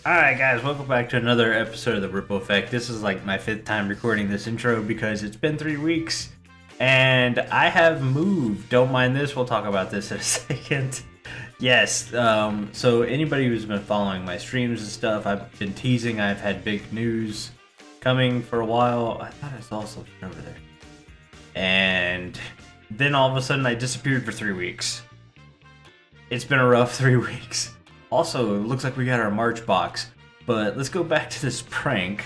Alright guys, welcome back to another episode of The Ripple Effect. This is like my 5th time recording this intro because it's been 3 weeks and I have moved. Don't mind this, we'll talk about this in a second. Yes, so anybody who's been following my streams and stuff, I've been teasing I've had big news coming for a while. I thought I saw something over there. And then all of a sudden I disappeared for 3 weeks. It's been a rough 3 weeks. Also, it looks like we got our March box, but let's go back to this prank.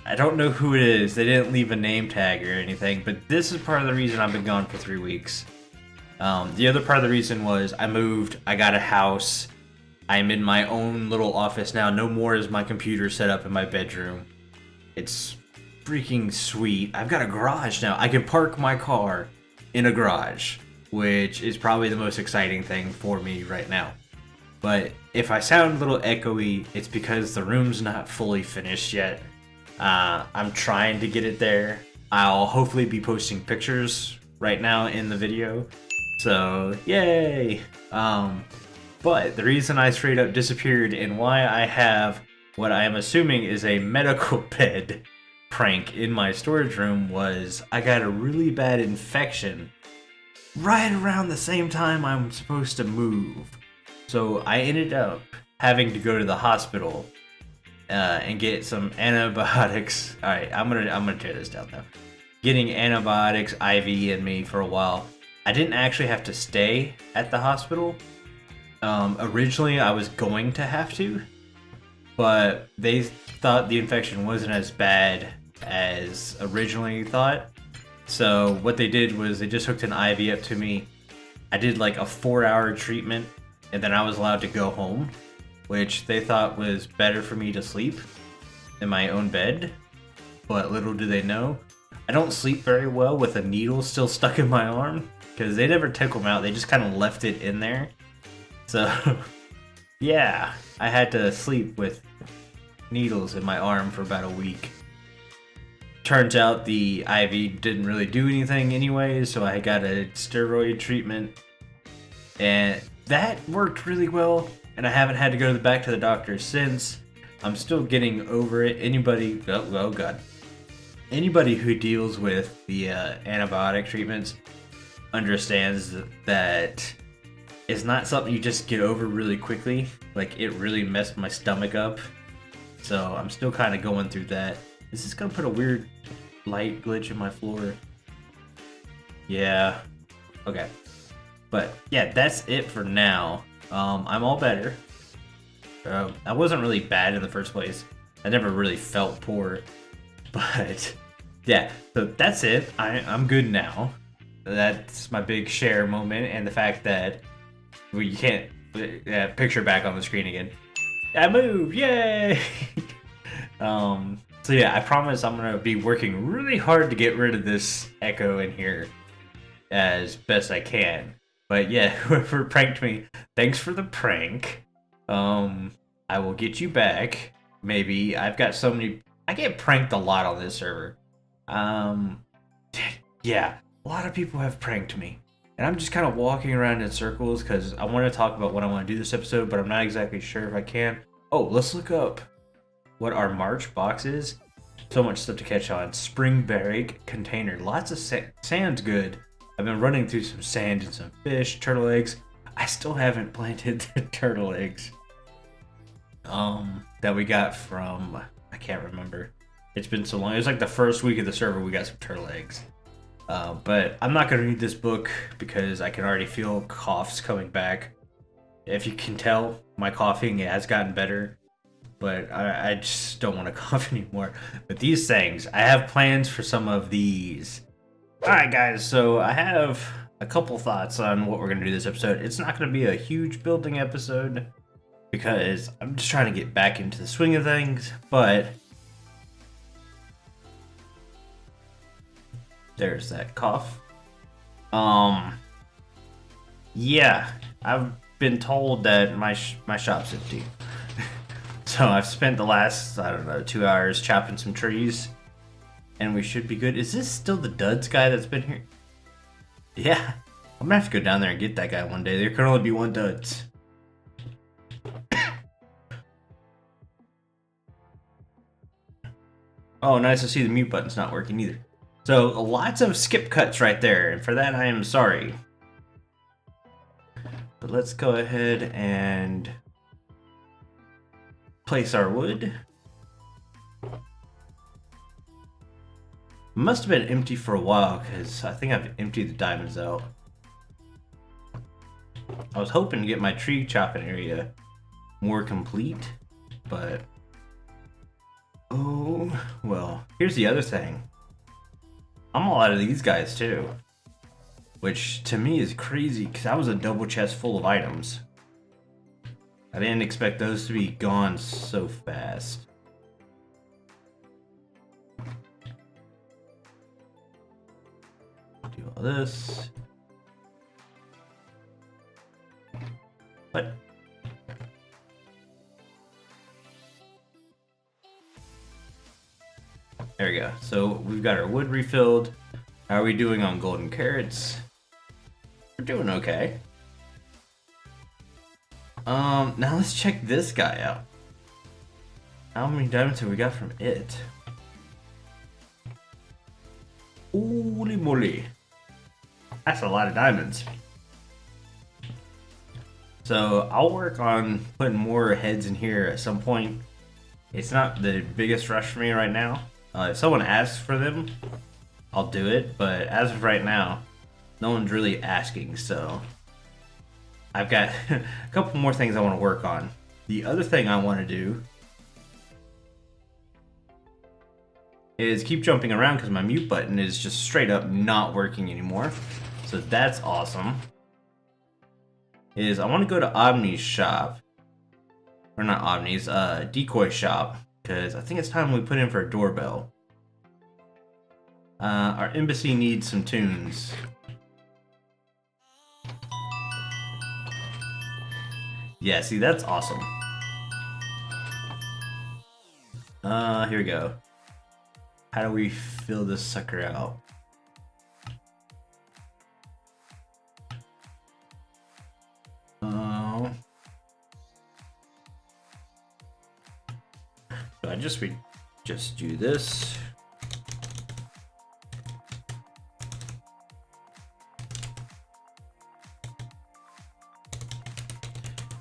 I don't know who it is. They didn't leave a name tag or anything, but this is part of the reason I've been gone for 3 weeks. The other part of the reason was I moved, I got a house, I'm in my own little office now. No more is my computer set up in my bedroom. It's freaking sweet. I've got a garage now. I can park my car in a garage, which is probably the most exciting thing for me right now. But if I sound a little echoey, it's because the room's not fully finished yet. I'm trying to get it there. I'll hopefully be posting pictures right now in the video. So, yay! But the reason I straight up disappeared and why I have what I am assuming is a medical bed prank in my storage room was I got a really bad infection right around the same time I'm supposed to move. So I ended up having to go to the hospital and get some antibiotics. All right, I'm gonna tear this down now. Getting antibiotics IV in me for a while. I didn't actually have to stay at the hospital. Originally, I was going to have to, but they thought the infection wasn't as bad as originally thought. So what they did was they just hooked an IV up to me. I did like a 4-hour treatment and then I was allowed to go home, which they thought was better for me to sleep in my own bed. But little do they know, I don't sleep very well with a needle still stuck in my arm, because they never took them out, they just kind of left it in there. So, yeah, I had to sleep with needles in my arm for about a week. Turns out the IV didn't really do anything anyway, so I got a steroid treatment. And that worked really well, and I haven't had to go back to the doctor since. I'm still getting over it. Anybody, oh god, anybody who deals with the antibiotic treatments understands that it's not something you just get over really quickly. Like, it really messed my stomach up, so I'm still kind of going through that. This is gonna put a weird light glitch in my floor. Yeah, okay. But yeah, that's it for now. I'm all better. I wasn't really bad in the first place. I never really felt poor. But yeah, so that's it. I'm good now. That's my big share moment, and the fact that you can't picture back on the screen again. I moved, yay! So yeah, I promise I'm gonna be working really hard to get rid of this echo in here as best I can. But yeah, whoever pranked me, thanks for the prank. I will get you back. Maybe. I've got so many. I get pranked a lot on this server. Yeah, a lot of people have pranked me. And I'm just kind of walking around in circles because I want to talk about what I want to do this episode, but I'm not exactly sure if I can. Oh, let's look up what our March box is. So much stuff to catch on. Spring barrack container. Lots of sand's good. I've been running through some sand and some fish, turtle eggs. I still haven't planted the turtle eggs that we got from, I can't remember. It's been so long. It was like the first week of the server we got some turtle eggs. But I'm not going to read this book because I can already feel coughs coming back. If you can tell, my coughing has gotten better. But I just don't want to cough anymore. But these things, I have plans for some of these. Alright guys, so I have a couple thoughts on what we're going to do this episode. It's not going to be a huge building episode because I'm just trying to get back into the swing of things, but there's that cough. Yeah, I've been told that my shop's empty. So I've spent the last, I don't know, 2 hours chopping some trees. And we should be good. Is this still the Duds guy that's been here? Yeah. I'm gonna have to go down there and get that guy one day. There can only be one Duds. Oh, nice to see the mute button's not working either. So lots of skip cuts right there, and for that I am sorry. But let's go ahead and place our wood. Must have been empty for a while because I think I've emptied the diamonds out. I was hoping to get my tree chopping area more complete, but oh well. Here's the other thing. I'm all out of these guys too, which to me is crazy because that was a double chest full of items. I didn't expect those to be gone so fast. Do all this. What? There we go. So we've got our wood refilled. How are we doing on golden carrots? We're doing okay. Now let's check this guy out. How many diamonds have we got from it? Holy moly. That's a lot of diamonds. So I'll work on putting more heads in here at some point. It's not the biggest rush for me right now. If someone asks for them, I'll do it. But as of right now, no one's really asking, so I've got a couple more things I want to work on. The other thing I want to do is keep jumping around because my mute button is just straight up not working anymore. So that's awesome. I want to go to Omni's shop. Or not Omni's, Decoy shop. Because I think it's time we put in for a doorbell. Our embassy needs some tunes. Yeah, see, that's awesome. Here we go. How do we fill this sucker out? So we just do this.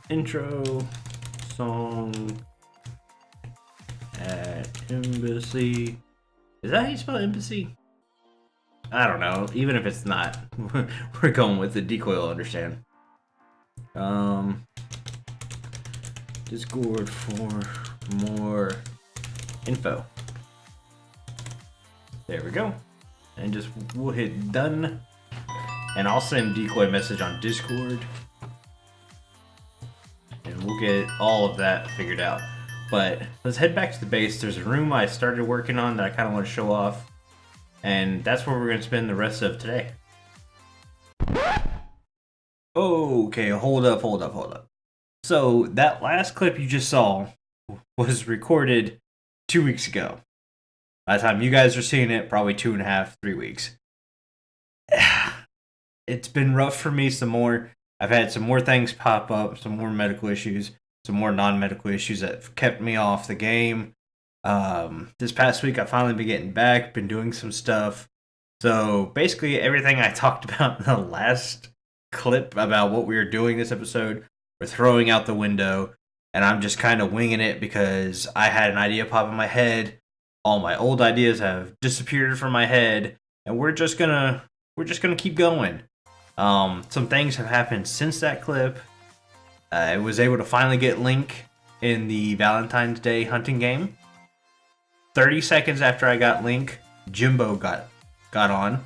Intro song at embassy. Is that how you spell embassy? I don't know. Even if it's not, we're going with the Decoy will understand. Discord for more info. There we go. And we'll hit done. And I'll send Decoy a message on Discord. And we'll get all of that figured out. But let's head back to the base. There's a room I started working on that I kind of want to show off. And that's where we're going to spend the rest of today. Okay, hold up. So that last clip you just saw was recorded 2 weeks ago. By the time you guys are seeing it, probably 2.5, 3 weeks. It's been rough for me some more. I've had some more things pop up, some more medical issues, some more non-medical issues that have kept me off the game. This past week, I've finally been getting back, been doing some stuff. So basically everything I talked about in the last clip about what we were doing this episode, we're throwing out the window, and I'm just kind of winging it because I had an idea pop in my head. All my old ideas have disappeared from my head, and we're just gonna keep going. Some things have happened since that clip. I was able to finally get Link in the Valentine's Day hunting game. 30 seconds after I got Link, Jimbo got on.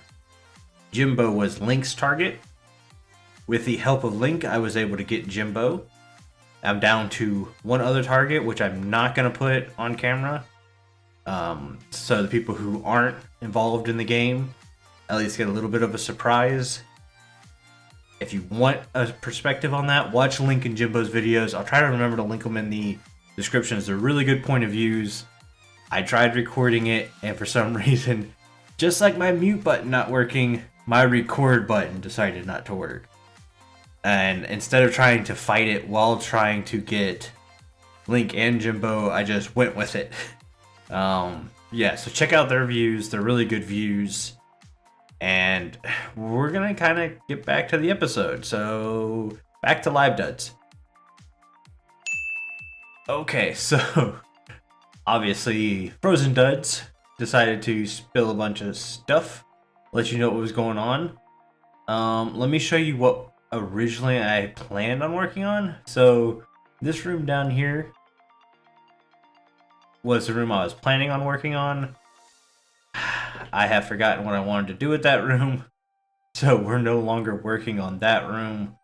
Jimbo was Link's target. With the help of Link, I was able to get Jimbo. I'm down to one other target, which I'm not going to put on camera. So the people who aren't involved in the game at least get a little bit of a surprise. If you want a perspective on that, watch Link and Jimbo's videos. I'll try to remember to link them in the descriptions. They're really good point of views. I tried recording it, and for some reason, just like my mute button not working, my record button decided not to work. And instead of trying to fight it while trying to get Link and Jimbo, I just went with it. yeah, so check out their views. They're really good views. And we're going to kind of get back to the episode. So back to Live Duds. Okay, so obviously Frozen Duds decided to spill a bunch of stuff. Let you know what was going on. Let me show you what originally I planned on working on. So this room down here was the room I was planning on working on. I have forgotten what I wanted to do with that room, so we're no longer working on that room.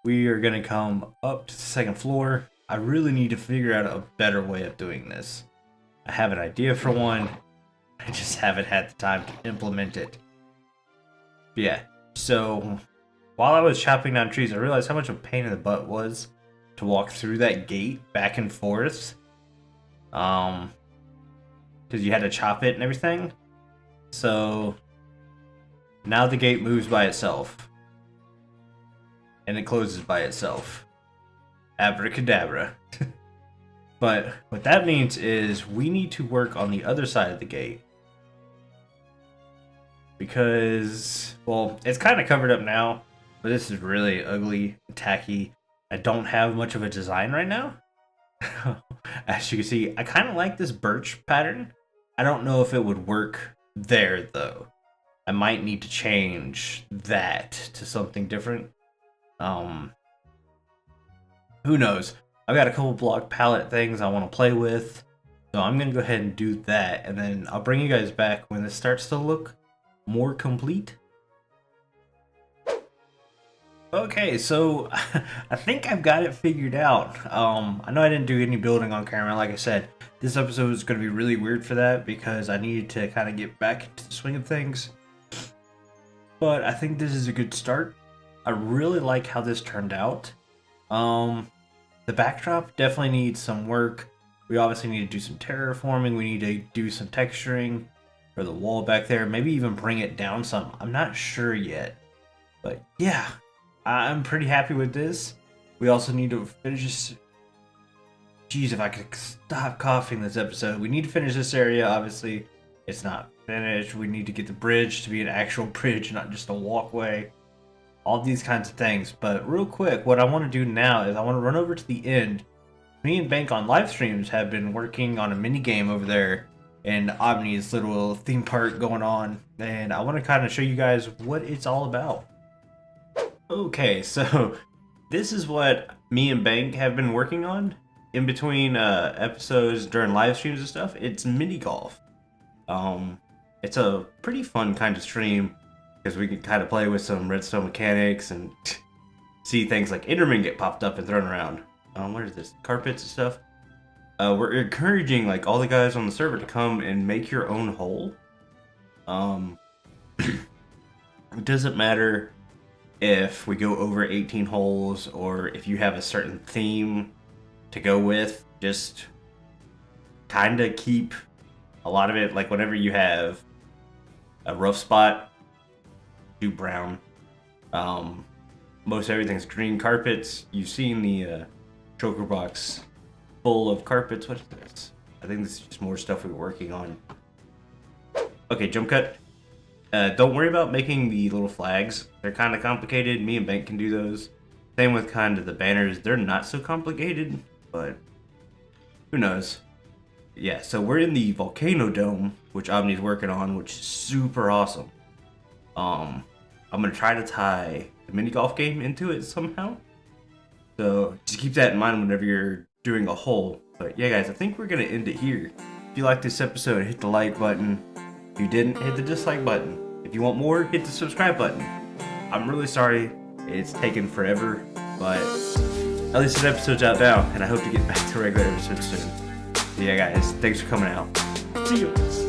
We are going to come up to the second floor. I really need to figure out a better way of doing this. I have an idea for one. I just haven't had the time to implement it. But yeah, so while I was chopping down trees, I realized how much of a pain in the butt was to walk through that gate back and forth. Because you had to chop it and everything. So now the gate moves by itself. And it closes by itself. Abracadabra. But what that means is we need to work on the other side of the gate. Because, well, it's kind of covered up now. But this is really ugly, tacky. I don't have much of a design right now. As you can see, I kind of like this birch pattern. I don't know if it would work there, though. I might need to change that to something different. Who knows? I've got a couple block palette things I want to play with. So I'm going to go ahead and do that. And then I'll bring you guys back when this starts to look more complete. Okay, so I think I've got it figured out. I know I didn't do any building on camera. Like I said, this episode is going to be really weird for that because I needed to kind of get back into the swing of things. But I think this is a good start. I really like how this turned out. The backdrop definitely needs some work. We obviously need to do some terraforming. We need to do some texturing for the wall back there. Maybe even bring it down some. I'm not sure yet. But yeah, I'm pretty happy with this. We also need to finish this. Jeez, if I could stop coughing this episode. We need to finish this area, obviously. It's not finished. We need to get the bridge to be an actual bridge, not just a walkway. All these kinds of things. But real quick, what I want to do now is I want to run over to the end. Me and Bank on live streams have been working on a mini game over there in Omni's little theme park going on. And I want to kind of show you guys what it's all about. Okay, so this is what me and Bank have been working on in between episodes during live streams and stuff. It's mini golf. It's a pretty fun kind of stream because we can kind of play with some redstone mechanics and see things like Enderman get popped up and thrown around. What is this? Carpets and stuff. We're encouraging like all the guys on the server to come and make your own hole. It doesn't matter if we go over 18 holes or if you have a certain theme to go with. Just kind of keep a lot of it, like whenever you have a rough spot, do brown. Most everything's green. Carpets, you've seen the choker box full of carpets. What is this? I think this is just more stuff we're working on. Okay, jump cut. Don't worry about making the little flags. They're kind of complicated. Me and Bank can do those. Same with kind of the banners. They're not so complicated, but who knows. Yeah, so we're in the volcano dome, which Omni's working on, which is super awesome. I'm gonna try to tie the mini golf game into it somehow. So just keep that in mind whenever you're doing a hole. But yeah, guys, I think we're gonna end it here. If you like this episode, hit the like button. If you didn't, hit the dislike button. If you want more, hit the subscribe button. I'm really sorry it's taken forever, but at least this episode's out now, and I hope to get back to regular episodes soon. So yeah, guys, thanks for coming out. See you.